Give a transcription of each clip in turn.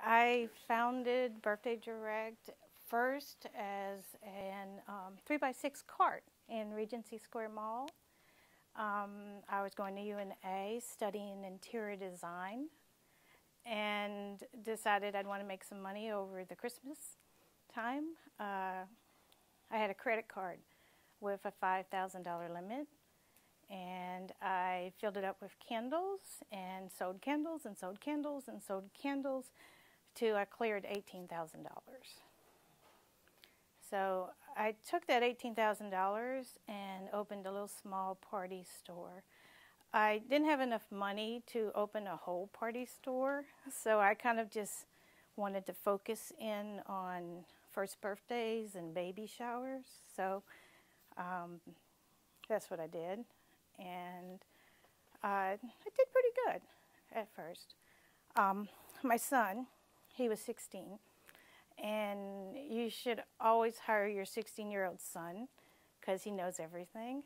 I founded Birthday Direct first as an 3x6 cart in Regency Square Mall. I was going to UNA studying interior design and decided I'd want to make some money over the Christmas time. I had a credit card with a $5,000 limit, and I filled it up with candles and sold candles and sold candles and sold candles till I cleared $18,000. So I took that $18,000 and opened a little small party store. I didn't have enough money to open a whole party store, so I kind of just wanted to focus in on first birthdays and baby showers. So that's what I did, and I did pretty good at first. My son, he was 16, and you should always hire your 16-year-old son because he knows everything.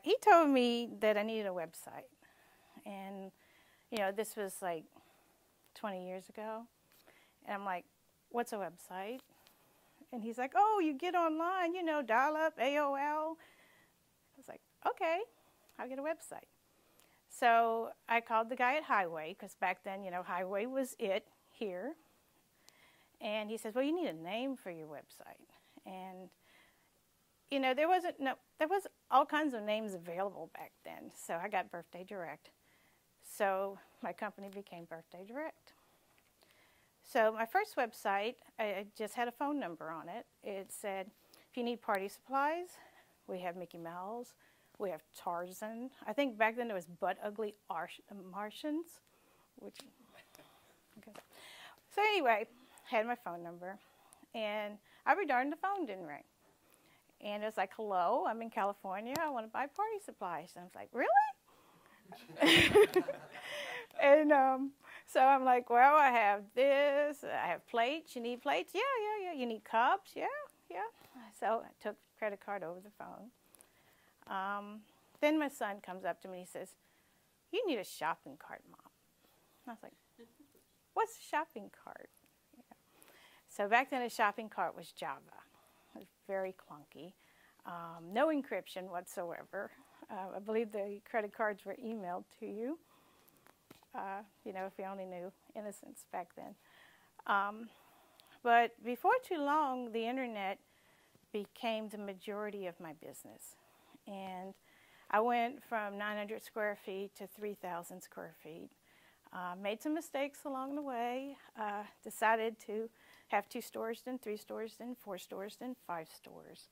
He told me that I needed a website, and this was like 20 years ago, and I'm like, what's a website? And he's like, oh, you get online, dial up, AOL. I was like, okay, I'll get a website. So I called the guy at Highway, because back then, Highway was it here. And he says, well, you need a name for your website. And, there was all kinds of names available back then. So I got Birthday Direct. So my company became Birthday Direct. So my first website, I just had a phone number on it. It said, if you need party supplies, we have Mickey Mouse, we have Tarzan. I think back then it was Butt Ugly Martians, which, okay. So anyway, had my phone number, and every darn the phone didn't ring. And it was like, hello, I'm in California, I want to buy party supplies. And I was like, really? And so I'm like, well, I have this, I have plates, you need plates? Yeah, you need cups? Yeah. So I took the credit card over the phone. Then my son comes up to me and he says, you need a shopping cart, Mom. And I was like, what's a shopping cart? So back then a shopping cart was Java. It was very clunky. No encryption whatsoever. I believe the credit cards were emailed to you. If you only knew innocence back then. But before too long, the internet became the majority of my business. And I went from 900 square feet to 3,000 square feet. Made some mistakes along the way. Decided to have 2 stores, then 3 stores, then 4 stores, then 5 stores.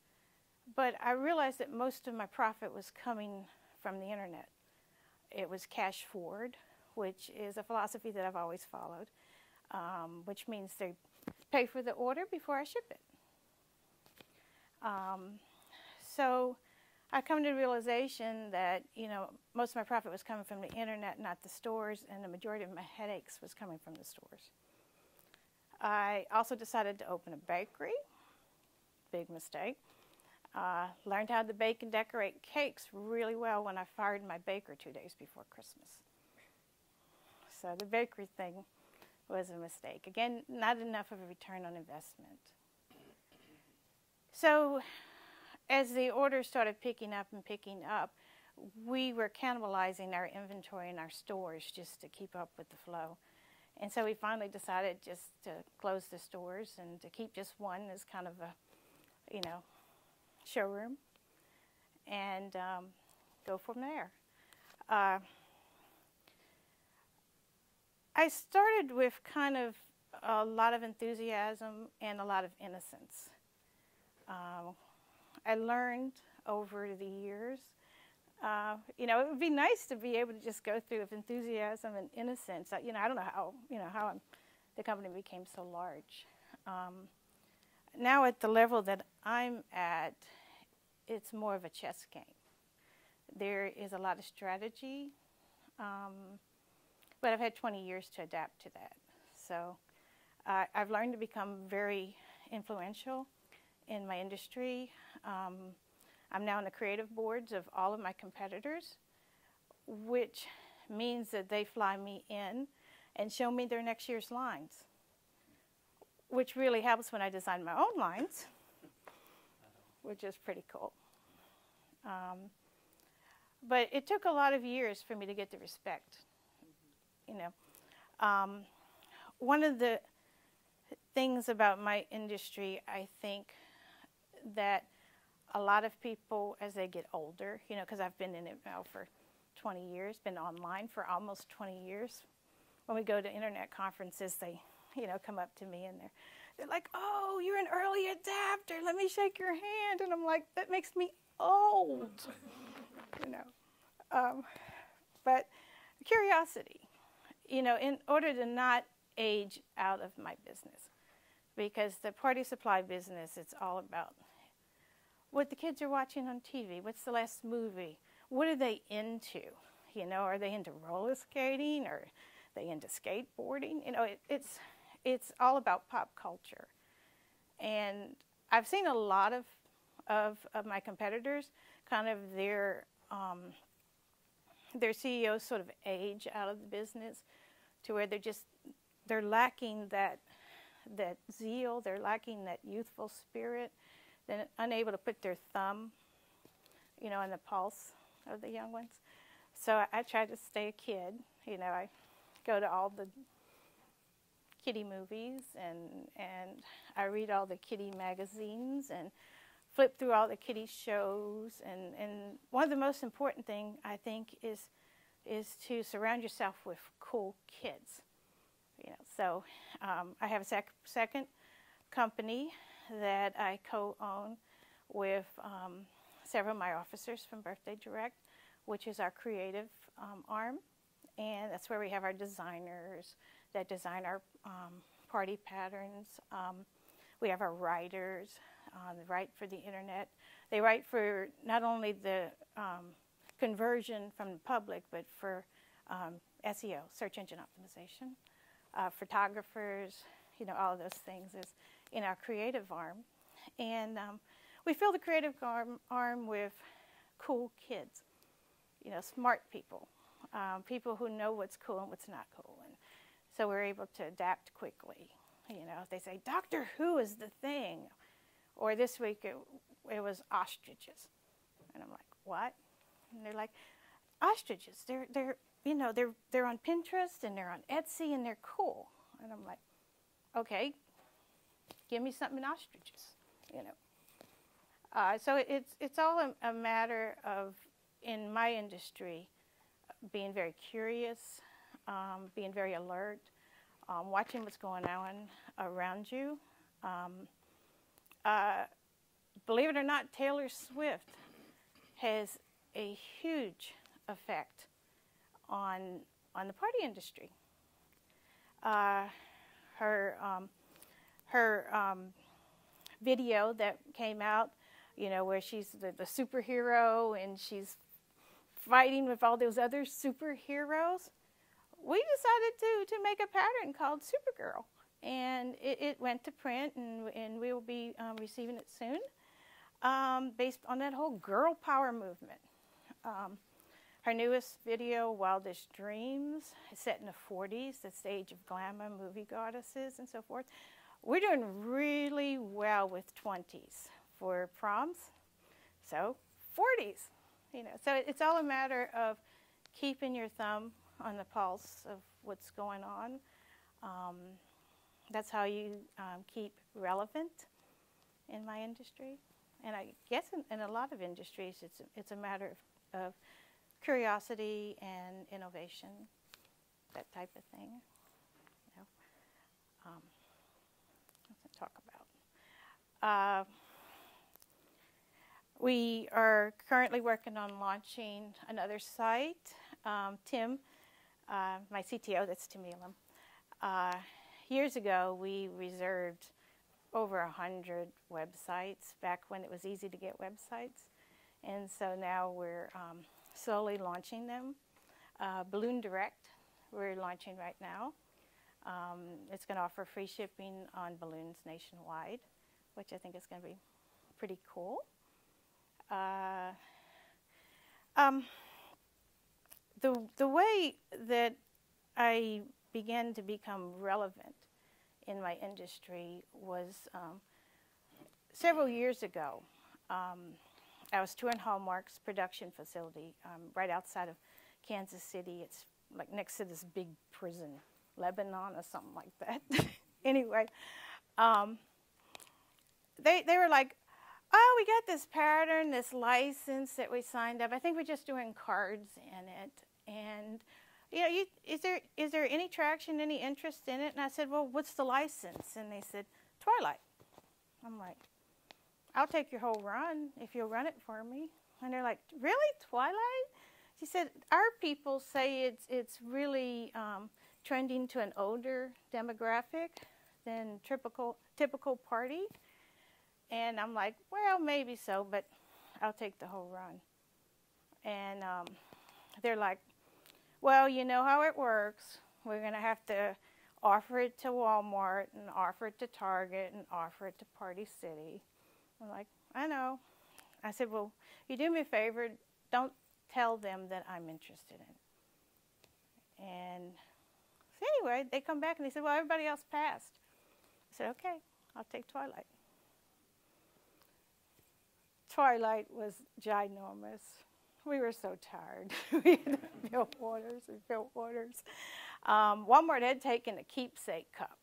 But I realized that most of my profit was coming from the internet. It was cash forward, which is a philosophy that I've always followed, which means they pay for the order before I ship it. So I come to the realization that, most of my profit was coming from the internet, not the stores, and the majority of my headaches was coming from the stores. I also decided to open a bakery. Big mistake. Learned how to bake and decorate cakes really well when I fired my baker 2 days before Christmas. So the bakery thing was a mistake. Again, not enough of a return on investment. So as the orders started picking up, we were cannibalizing our inventory in our stores just to keep up with the flow. And so we finally decided just to close the stores and to keep just one as kind of a, showroom, and go from there. I started with kind of a lot of enthusiasm and a lot of innocence. I learned over the years, it would be nice to be able to just go through with enthusiasm and innocence. I don't know how the company became so large. Now at the level that I'm at, it's more of a chess game. There is a lot of strategy, but I've had 20 years to adapt to that. So I've learned to become very influential in my industry. I'm now on the creative boards of all of my competitors, which means that they fly me in and show me their next year's lines, which really helps when I design my own lines, which is pretty cool. But it took a lot of years for me to get the respect, you know. One of the things about my industry, I think that a lot of people, as they get older, you know, because I've been in it now for 20 years, been online for almost 20 years. When we go to internet conferences, they, you know, come up to me and they're like, oh, you're an early adapter. Let me shake your hand. And I'm like, that makes me old, you know. But curiosity, you know, in order to not age out of my business, because the party supply business, it's all about what the kids are watching on TV. What's the last movie? What are they into? You know, are they into roller skating, or are they into skateboarding? You know, it's all about pop culture. And I've seen a lot of my competitors, kind of their CEOs sort of age out of the business to where they're lacking that zeal, they're lacking that youthful spirit. They're unable to put their thumb, you know, on the pulse of the young ones. So I try to stay a kid. You know, I go to all the kiddie movies, and I read all the kiddie magazines and flip through all the kiddie shows. And one of the most important thing, I think, is to surround yourself with cool kids. You know, so I have a second company that I co-own with several of my officers from Birthday Direct, which is our creative arm. And that's where we have our designers that design our party patterns. We have our writers that write for the internet. They write for not only the conversion from the public, but for SEO, search engine optimization. Photographers, you know, all of those things is in our creative arm. And we fill the creative arm with cool kids, you know, smart people, people who know what's cool and what's not cool. And so we're able to adapt quickly. You know, if they say, Doctor Who is the thing, or this week it was ostriches. And I'm like, what? And they're like, ostriches, they're you know, they're on Pinterest and they're on Etsy and they're cool. And I'm like, okay, give me something ostriches, you know. So it's all a matter of, in my industry, being very curious, being very alert, watching what's going on around you. Believe it or not, Taylor Swift has a huge effect on the party industry. Her video that came out, you know, where she's the superhero and she's fighting with all those other superheroes, we decided to make a pattern called Supergirl. And it went to print, and we will be receiving it soon, based on that whole girl power movement. Her newest video, Wildest Dreams, is set in the 40s. That's the age of glamour, movie goddesses, and so forth. We're doing really well with 20s for proms, so 40s. You know, so it's all a matter of keeping your thumb on the pulse of what's going on. That's how you keep relevant in my industry. And I guess in a lot of industries, it's a matter of curiosity and innovation, that type of thing. You know, let's talk about. We are currently working on launching another site. Tim, my CTO, that's Tim Elam. Years ago, we reserved over 100 websites back when it was easy to get websites. And so now we're slowly launching them. Balloon Direct, we're launching right now. It's going to offer free shipping on balloons nationwide, which I think is going to be pretty cool. The way that I began to become relevant in my industry was several years ago. I was touring Hallmark's production facility right outside of Kansas City. It's like next to this big prison, Lebanon or something like that. Anyway, they were like, oh, we got this pattern, this license that we signed up. I think we're just doing cards in it. And, you know, is there any traction, any interest in it? And I said, well, what's the license? And they said, Twilight. I'm like, I'll take your whole run if you'll run it for me. And they're like, really, Twilight? She said, our people say it's really trending to an older demographic than typical party. And I'm like, well, maybe so, but I'll take the whole run. And they're like, well, you know how it works. We're going to have to offer it to Walmart and offer it to Target and offer it to Party City. I'm like, I know. I said, well, you do me a favor, don't tell them that I'm interested in it. And so anyway, they come back and they said, well, everybody else passed. I said, okay, I'll take Twilight. Twilight was ginormous. We were so tired. We had to fill orders and fill orders. Walmart had taken a keepsake cup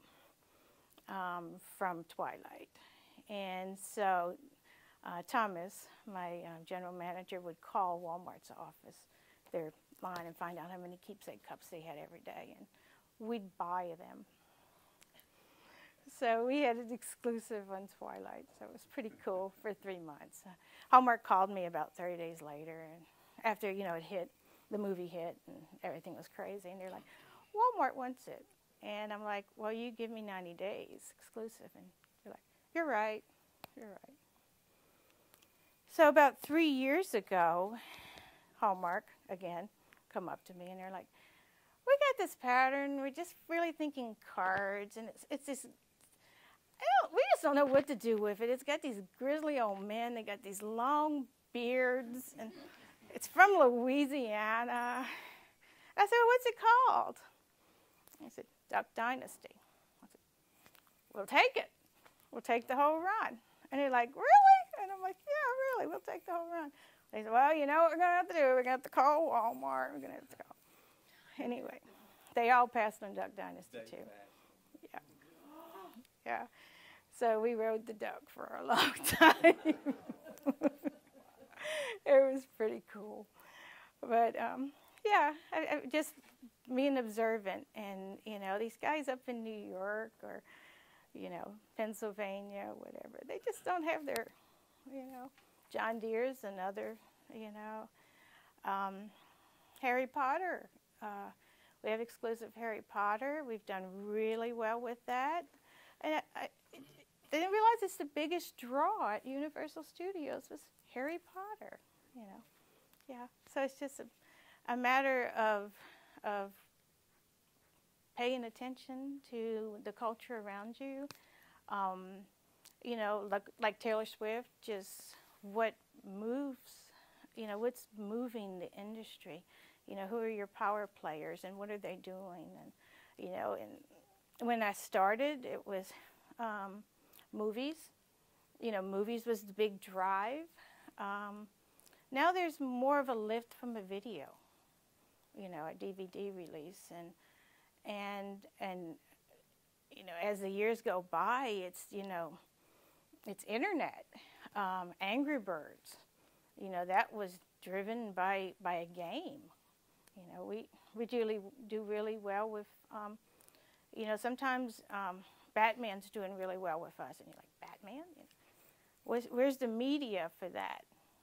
from Twilight. And so Thomas, my general manager, would call Walmart's office, their line, and find out how many keepsake cups they had every day. And we'd buy them. So we had an exclusive on Twilight, so it was pretty cool for 3 months. Hallmark called me about 30 days later, and after, you know, it hit, the movie hit, and everything was crazy, and they're like, Walmart wants it. And I'm like, well, you give me 90 days exclusive. And they're like, you're right, you're right. So about 3 years ago, Hallmark, again, come up to me, and they're like, we got this pattern, we're just really thinking cards, and it's this, we just don't know what to do with it. It's got these grizzly old men. They got these long beards, and it's from Louisiana. I said, well, what's it called? I said, Duck Dynasty. I said, we'll take it. We'll take the whole run. And they're like, really? And I'm like, yeah, really, we'll take the whole run. They said, well, you know what we're going to have to do? We're going to have to call Walmart. We're going to have to call. Anyway, they all passed on Duck Dynasty, too. Yeah. Yeah. So we rode the duck for a long time. It was pretty cool. But, yeah, I just being observant. And, you know, these guys up in New York or, you know, Pennsylvania, whatever, they just don't have their, you know, John Deere's and other, you know. Harry Potter. We have exclusive Harry Potter. We've done really well with that. And I didn't realize it's the biggest draw at Universal Studios was Harry Potter, you know. Yeah, so it's just a matter of paying attention to the culture around you. You know, like Taylor Swift, just what moves, you know, what's moving the industry. You know, who are your power players and what are they doing? And, you know, and when I started, it was movies. You know, movies was the big drive. Now there's more of a lift from a video, you know, a DVD release. And you know, as the years go by, it's, you know, it's internet. Angry Birds, you know, that was driven by a game. You know, we do really well with, you know, sometimes Batman's doing really well with us, and you're like, Batman? You know, where's the media for that?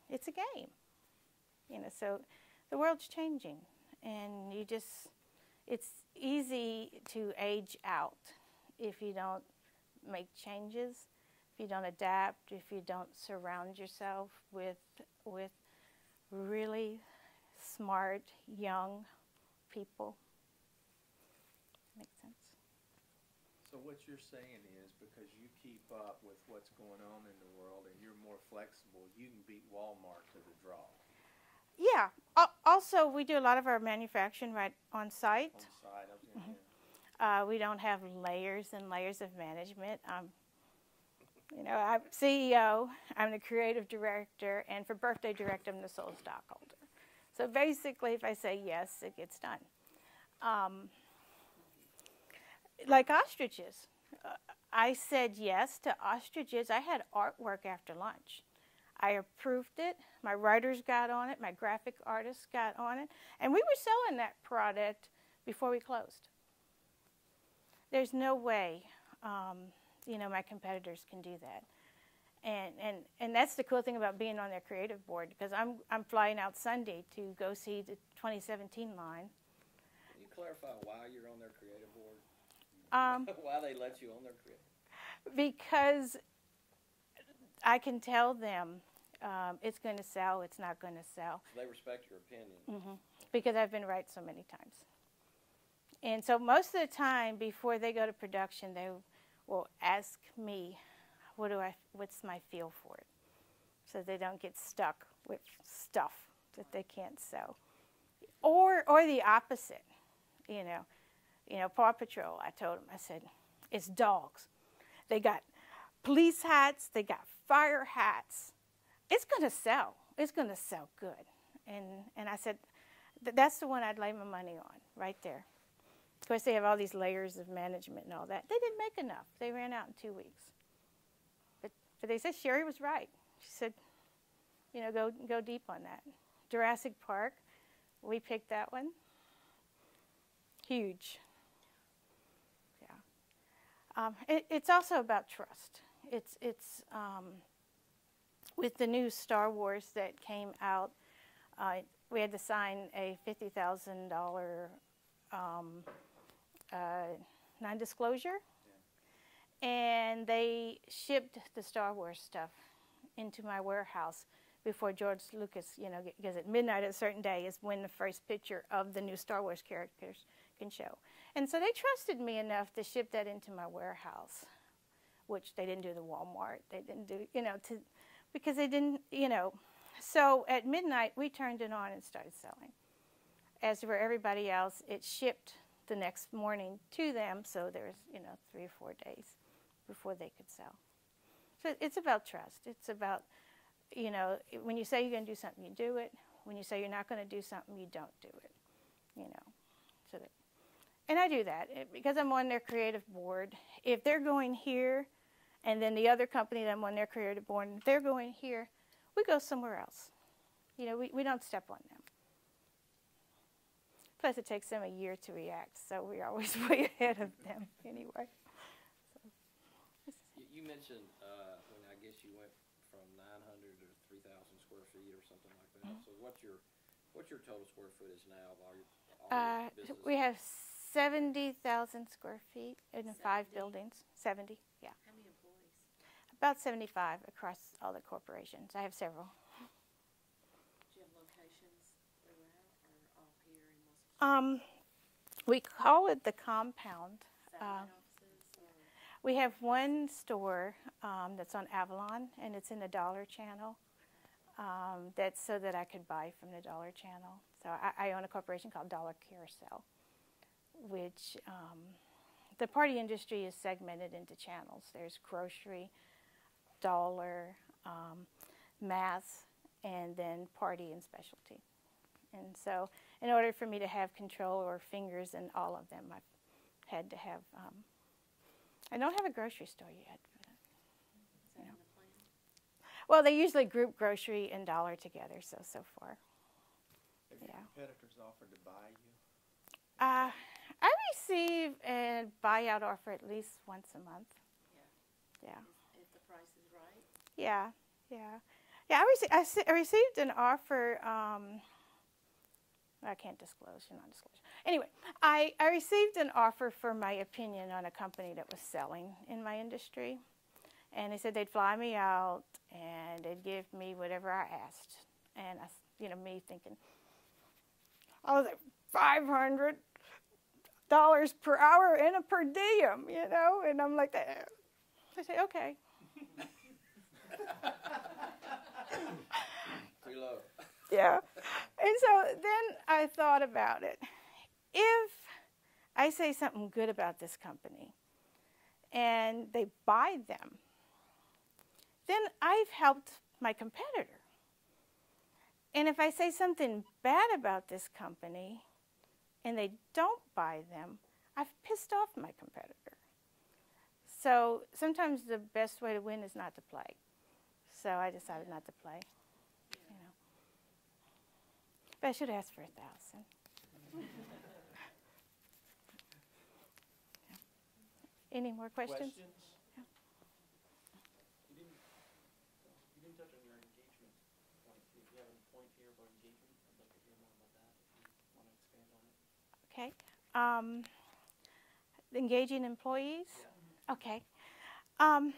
It's a game. You know, so the world's changing, and you just, it's easy to age out if you don't make changes, if you don't adapt, if you don't surround yourself with really smart, young people. Makes sense? So what you're saying is because you keep up with what's going on in the world and you're more flexible, you can beat Walmart to the draw. Yeah. Also, we do a lot of our manufacturing right on site. On site, I was gonna, We don't have layers and layers of management. You know, I'm CEO, I'm the creative director, and for Birthday Direct, I'm the sole stockholder. So basically, if I say yes, it gets done. Like ostriches. I said yes to ostriches. I had artwork after lunch. I approved it. My writers got on it. My graphic artists got on it. And we were selling that product before we closed. There's no way, you know, my competitors can do that. And that's the cool thing about being on their creative board, because I'm flying out Sunday to go see the 2017 line. Can you clarify why you're on their creative board? Why they let you on their creative? Because I can tell them it's going to sell, it's not going to sell. So they respect your opinion. Mm-hmm. Because I've been right so many times. And so most of the time before they go to production, they will ask me, what's my feel for it? So they don't get stuck with stuff that they can't sell. Or the opposite, you know. You know, Paw Patrol, I told them, I said, it's dogs. They got police hats, they got fire hats. It's going to sell. It's going to sell good. And I said, that's the one I'd lay my money on, right there. Of course, they have all these layers of management and all that. They didn't make enough. They ran out in 2 weeks. But they said Sherri was right. She said, you know, go deep on that. Jurassic Park, we picked that one. Huge. It's also about trust. It's with the new Star Wars that came out, we had to sign a $50,000 non-disclosure, and they shipped the Star Wars stuff into my warehouse before George Lucas, you know, because at midnight of a certain day is when the first picture of the new Star Wars characters can show. And so they trusted me enough to ship that into my warehouse, which they didn't do to Walmart. They didn't do, you know, because they didn't, you know. So at midnight, we turned it on and started selling. As for everybody else, it shipped the next morning to them, so there was, you know, 3 or 4 days before they could sell. So it's about trust. It's about, you know, when you say you're going to do something, you do it. When you say you're not going to do something, you don't do it, you know. So that, and I do that because I'm on their creative board. If they're going here, and then the other company that I'm on their creative board, if they're going here, we go somewhere else. You know, we don't step on them. Plus, it takes them a year to react, so we're always way ahead of them anyway. So. You mentioned when I guess you went from 900 to 3,000 square feet or something like that. Mm-hmm. So what's your total square footage now of all your business? We have 70,000 square feet in 5 buildings. 70, yeah. How many employees? About 75 across all the corporations. I have several. Do you have locations throughout or all here in West? We call it the compound. Satellite offices? Or? We have one store that's on Avalon, and it's in the Dollar Channel. That's so that I could buy from the Dollar Channel. So I own a corporation called Dollar Carousel, which the party industry is segmented into channels. There's grocery, dollar, mass, and then party and specialty. And so in order for me to have control or fingers in all of them, I've had to have, I don't have a grocery store yet. But, is that in the plan? Well, they usually group grocery and dollar together, so far. Have your competitors offered to buy you? I receive a buyout offer at least once a month. Yeah. Yeah. If the price is right? Yeah, yeah. Yeah, I received an offer, I can't disclose, non-disclosure. Anyway, I received an offer for my opinion on a company that was selling in my industry. And they said they'd fly me out and they'd give me whatever I asked. And, you know, me thinking, I was like, $500 per hour and a per diem, you know? And I'm like, I say, okay. Too low. Yeah. And so then I thought about it. If I say something good about this company and they buy them, then I've helped my competitor. And if I say something bad about this company and they don't buy them, I've pissed off my competitor. So sometimes the best way to win is not to play. So I decided not to play. You know. But I should ask for 1,000. Yeah. Any more questions? Yeah. You didn't touch on your engagement point. Do you have a point here about engagement? I'd like to hear more about that if you want to expand on it. Okay. Engaging employees? Yeah. Okay. To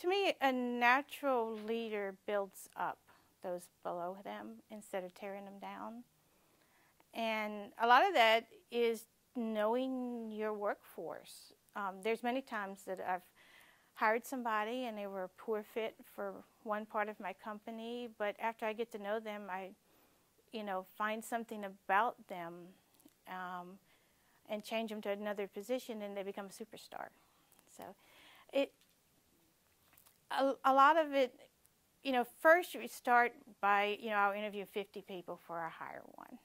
me, a natural leader builds up those below them instead of tearing them down. And a lot of that is knowing your workforce. There's many times that I've hired somebody and they were a poor fit for one part of my company, but after I get to know them, I, find something about them and change them to another position, and they become a superstar. So a lot of it, first we start by, I'll interview 50 people before I hire one.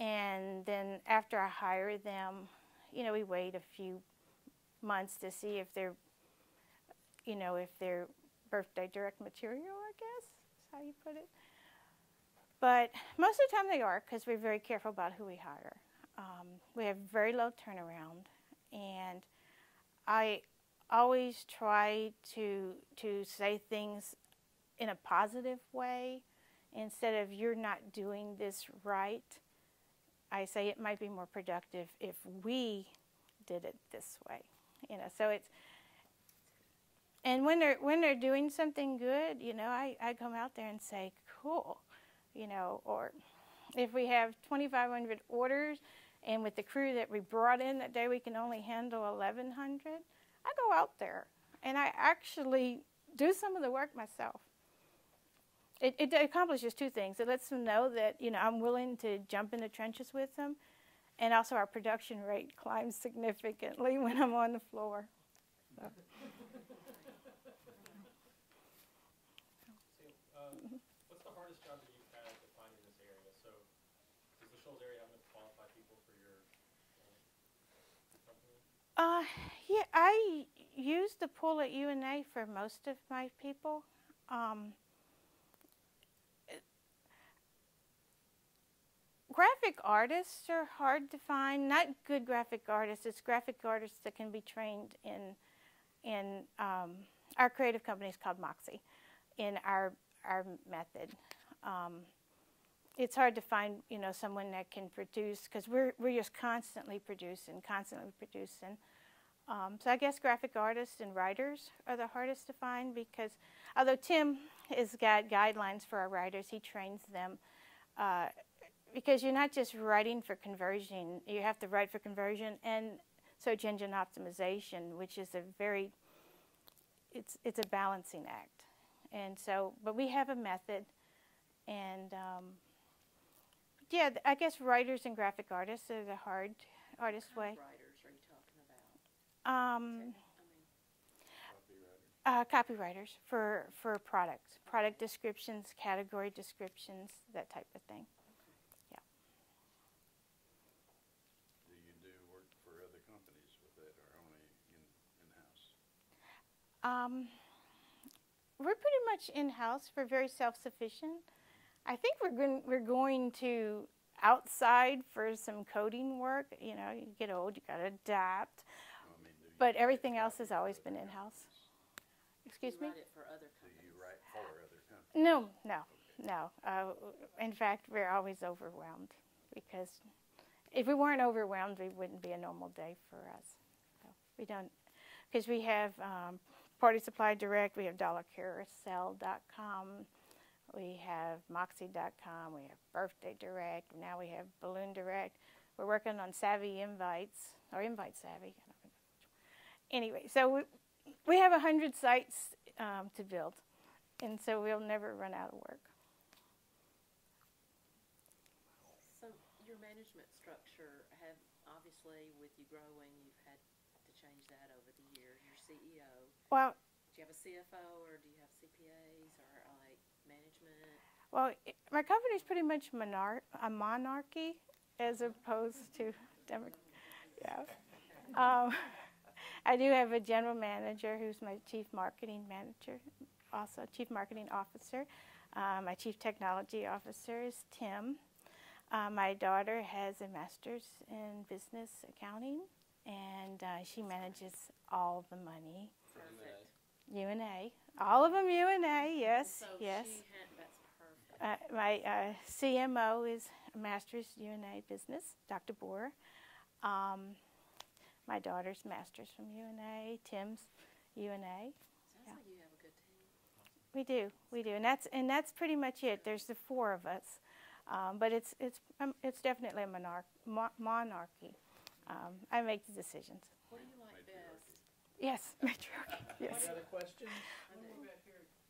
And then after I hire them, we wait a few months to see if they're, if they're birthday direct material, I guess is how you put it. But most of the time they are, because we're very careful about who we hire. We have very low turnaround, and I always try to say things in a positive way. Instead of "you're not doing this right," I say it might be more productive if we did it this way. So it's, and when they're doing something good, I come out there and say, "Cool," or if we have 2,500 orders, and with the crew that we brought in that day, we can only handle 1,100. I go out there and I actually do some of the work myself. It accomplishes two things. It lets them know that, I'm willing to jump in the trenches with them, and also our production rate climbs significantly when I'm on the floor. So. What's the hardest job that you've had to find in this area? So, does the Shoals area have enough qualified people for your company? Yeah, I use the pool at UNA for most of my people. Graphic artists are hard to find. Not good graphic artists. It's graphic artists that can be trained in our creative company is called Moxie. In our method, it's hard to find someone that can produce, because we're just constantly producing. So I guess graphic artists and writers are the hardest to find, because although Tim has got guidelines for our writers, he trains them. Because you're not just writing for conversion, you have to write for conversion and search engine optimization, which is it's a balancing act. And so, but we have a method, and yeah, I guess writers and graphic artists are the hardest way. What writers are you talking about? Copywriters for products, product descriptions, category descriptions, that type of thing. Do you do work for other companies with that, or only in-house? We're pretty much in-house. We're very self-sufficient. I think we're going to outside for some coding work. You get old, you got to adapt. But everything else has always been in-house. Excuse me? You write it for other Do companies? you write for other companies? No. In fact, we're always overwhelmed, because if we weren't overwhelmed, we wouldn't be a normal day for us. So we don't, because we have Party Supply Direct, we have DollarCarousel.com, we have Moxie.com, we have Birthday Direct, now we have Balloon Direct. We're working on Savvy Invites, or Invite Savvy. I don't know. Anyway, so we have 100 sites to build, and so we'll never run out of work. So your management structure, obviously with you growing, you've had to change that over the years. Your CEO, Well, do you have a CFO or do you have CPAs or like management? well, my company's pretty much a monarchy as opposed to yeah. I do have a general manager who's my chief marketing manager, also chief marketing officer. My chief technology officer is Tim. My daughter has a master's in business accounting, and she manages all the money. Perfect. UNA. All of them UNA, yes, So yes. that's perfect. My CMO is a master's UNA business, Dr. Boer. My daughter's master's from UNA, Tim's UNA. Sounds like you have a good team. We do, and that's pretty much it. There's the four of us, but it's definitely a monarchy. I make the decisions. What do you like best? Yes, matriarchy. Yes. Any other questions?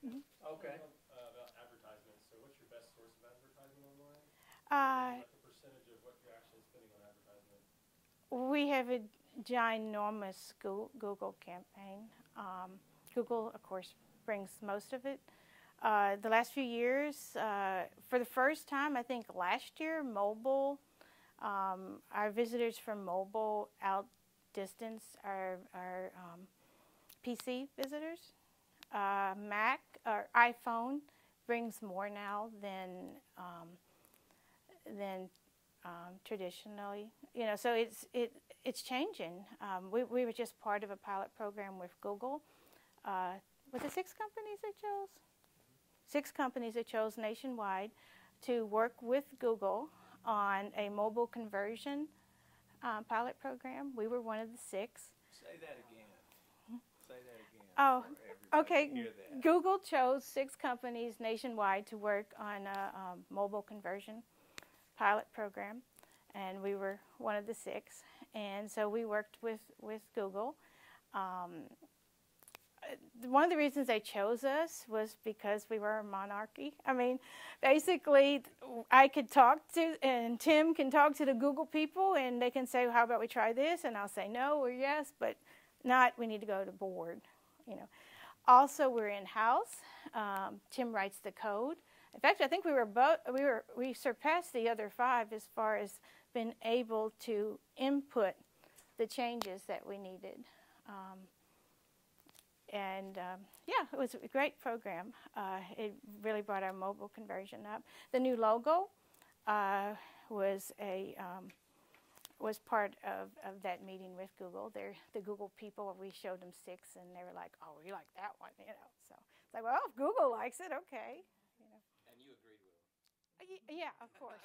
Okay. About advertisements. So what's your best source of advertising online? Uh, What's the percentage of what you're actually spending on advertisement? We have a ginormous Google campaign. Google, of course, brings most of it. The last few years, for the first time, I think last year, mobile, our visitors from mobile outdistance our PC visitors. Mac or iPhone brings more now than traditionally. You know, so it's changing. We were just part of a pilot program with Google. Was it 6 companies they chose? 6 companies they chose nationwide to work with Google on a mobile conversion pilot program. We were one of the 6. Say that again. Say that again. Oh, for everybody okay. to hear that. Google chose 6 companies nationwide to work on a mobile conversion pilot program, and we were one of the 6. And so we worked with Google. One of the reasons they chose us was because we were a monarchy. I mean, basically, I could talk to, and Tim can talk to the Google people, and they can say, how about we try this? And I'll say no or yes, but not, we need to go to board, you know. Also, we're in-house. Tim writes the code. In fact, I think we surpassed the other 5 as far as being able to input the changes that we needed. Yeah, it was a great program. It really brought our mobile conversion up. The new logo was part of that meeting with Google. They're the Google people. We showed them 6, and they were like, "Oh, we like that one," you know. So it's like, well, if Google likes it, okay. You know. And you agreed with them? Yeah, of course.